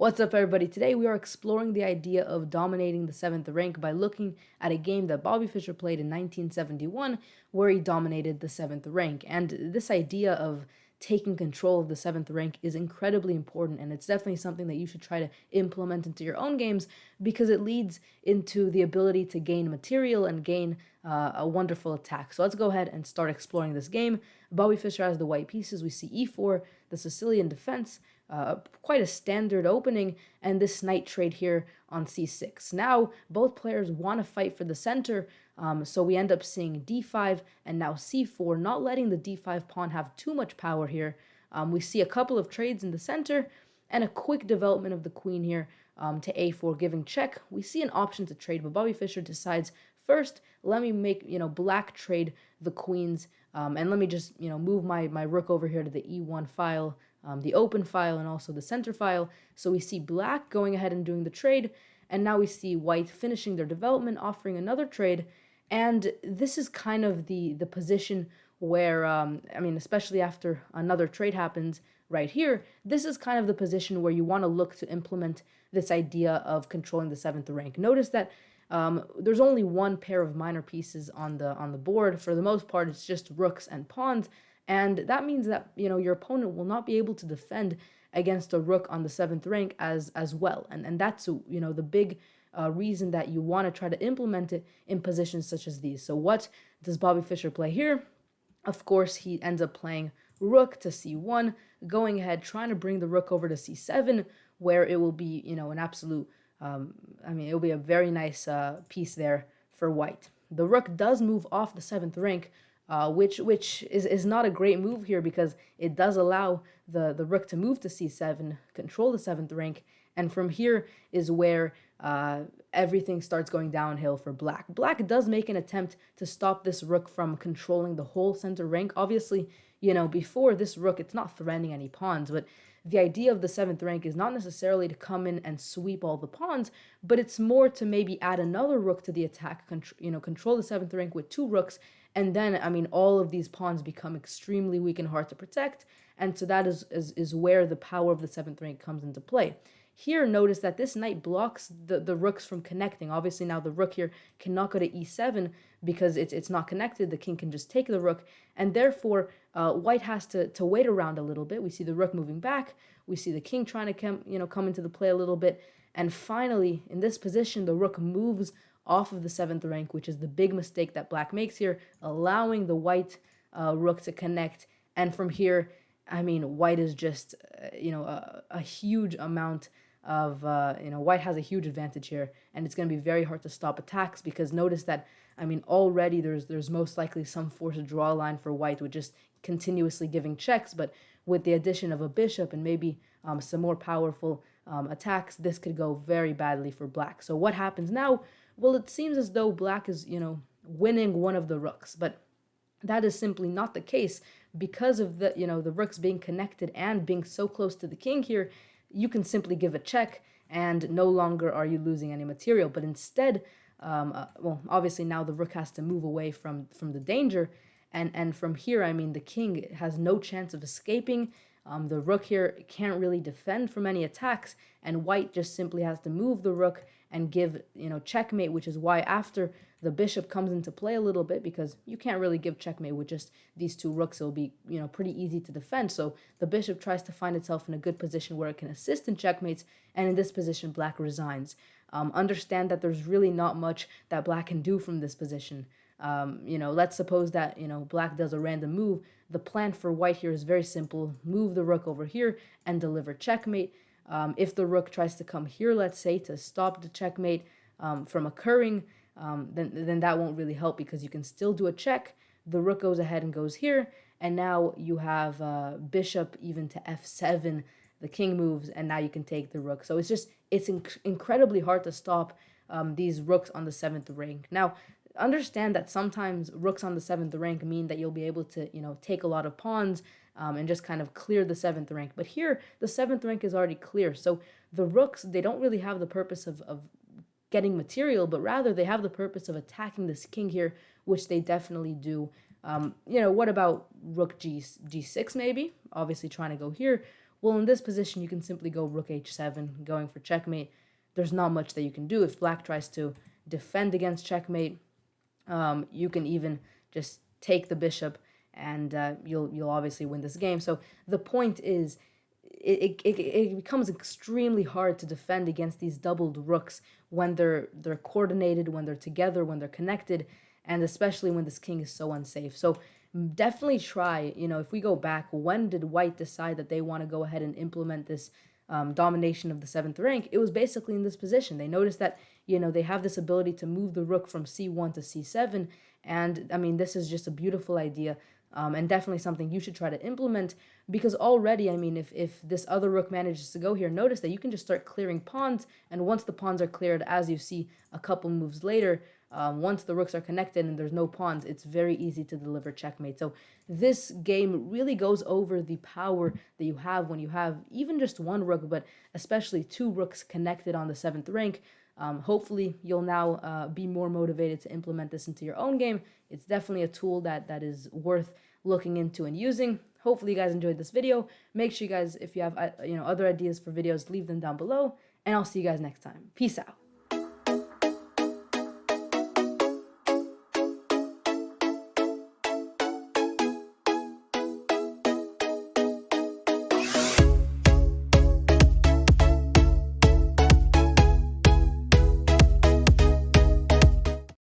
What's up, everybody? Today we are exploring the idea of dominating the seventh rank by looking at a game that Bobby Fischer played in 1971 where he dominated the seventh rank. And this idea of taking control of the seventh rank is incredibly important, and it's definitely something that you should try to implement into your own games because it leads into the ability to gain material and gain a wonderful attack. So let's go ahead and start exploring this game. Bobby Fischer has the white pieces. We see e4, the Sicilian defense, quite a standard opening, and this knight trade here on c6. Now, both players want to fight for the center, so we end up seeing d5 and now c4, not letting the d5 pawn have too much power here. We see a couple of trades in the center and a quick development of the queen here to a4, giving check. We see an option to trade, but Bobby Fischer decides, first, let me make, black trade the queens, and let me just, move my rook over here to the e1 file, the open file, and also the center file. So we see black going ahead and doing the trade, and now we see white finishing their development, offering another trade. And this is kind of the position where, especially after another trade happens right here, this is kind of the position where you want to look to implement this idea of controlling the seventh rank. Notice that there's only one pair of minor pieces on the board. For the most part, it's just rooks and pawns, and that means that your opponent will not be able to defend against a rook on the seventh rank as well, and that's the big reason that you want to try to implement it in positions such as these. So what does Bobby Fischer play here? Of course, he ends up playing rook to c1, going ahead trying to bring the rook over to c7, where it will be an absolute it will be a very nice piece there for white. The rook does move off the seventh rank, which is not a great move here because it does allow the rook to move to c7, control the seventh rank, and from here is where everything starts going downhill for black. Black does make an attempt to stop this rook from controlling the whole center rank. Obviously, before this rook, it's not threatening any pawns, but the idea of the seventh rank is not necessarily to come in and sweep all the pawns, but it's more to maybe add another rook to the attack, control the seventh rank with two rooks, and then, all of these pawns become extremely weak and hard to protect, and so that is where the power of the seventh rank comes into play. Here, notice that this knight blocks the rooks from connecting. Obviously, now the rook here cannot go to e7 because it's not connected. The king can just take the rook, and therefore white has to wait around a little bit. We see the rook moving back. We see the king trying to come into the play a little bit, and finally, in this position, the rook moves off of the seventh rank, which is the big mistake that black makes here, allowing the white rook to connect. And from here, white is just a huge amount of white has a huge advantage here, and it's going to be very hard to stop attacks because notice that already there's most likely some forced draw line for white with just continuously giving checks, but with the addition of a bishop and maybe some more powerful attacks, this could go very badly for black. So what happens now? Well, it seems as though black is winning one of the rooks, but that is simply not the case because of the rooks being connected and being so close to the king here. You can simply give a check and no longer are you losing any material, but instead, obviously now the rook has to move away from the danger, and from here, the king has no chance of escaping. The rook here can't really defend from any attacks, and white just simply has to move the rook and give checkmate, which is why after the bishop comes into play a little bit, because you can't really give checkmate with just these two rooks. It'll be pretty easy to defend. So the bishop tries to find itself in a good position where it can assist in checkmates, and in this position black resigns. Understand that there's really not much that black can do from this position. Let's suppose that black does a random move. The plan for white here is very simple: move the rook over here and deliver checkmate. If the rook tries to come here, let's say, to stop the checkmate from occurring, then that won't really help because you can still do a check. The rook goes ahead and goes here, and now you have bishop even to f7. The king moves, and now you can take the rook. So it's incredibly hard to stop these rooks on the seventh rank. Now, understand that sometimes rooks on the seventh rank mean that you'll be able to take a lot of pawns and just kind of clear the seventh rank. But here, the seventh rank is already clear. So the rooks, they don't really have the purpose of getting material, but rather they have the purpose of attacking this king here, which they definitely do. What about rook g6 maybe? Obviously trying to go here. Well, in this position, you can simply go rook h7, going for checkmate. There's not much that you can do. If black tries to defend against checkmate, you can even just take the bishop, and you'll obviously win this game. So the point is, it becomes extremely hard to defend against these doubled rooks when they're coordinated, when they're together, when they're connected, and especially when this king is so unsafe. So definitely try, if we go back, when did white decide that they want to go ahead and implement this domination of the seventh rank? It was basically in this position. They noticed that, they have this ability to move the rook from c1 to c7, and I mean, this is just a beautiful idea. And definitely something you should try to implement, because already, I mean, if this other rook manages to go here, notice that you can just start clearing pawns, and once the pawns are cleared, as you see a couple moves later, once the rooks are connected and there's no pawns, it's very easy to deliver checkmate. So this game really goes over the power that you have when you have even just one rook, but especially two rooks connected on the seventh rank. Hopefully, you'll now be more motivated to implement this into your own game. It's definitely a tool that is worth looking into and using. Hopefully, you guys enjoyed this video. Make sure you guys, if you have other ideas for videos, leave them down below, and I'll see you guys next time. Peace out.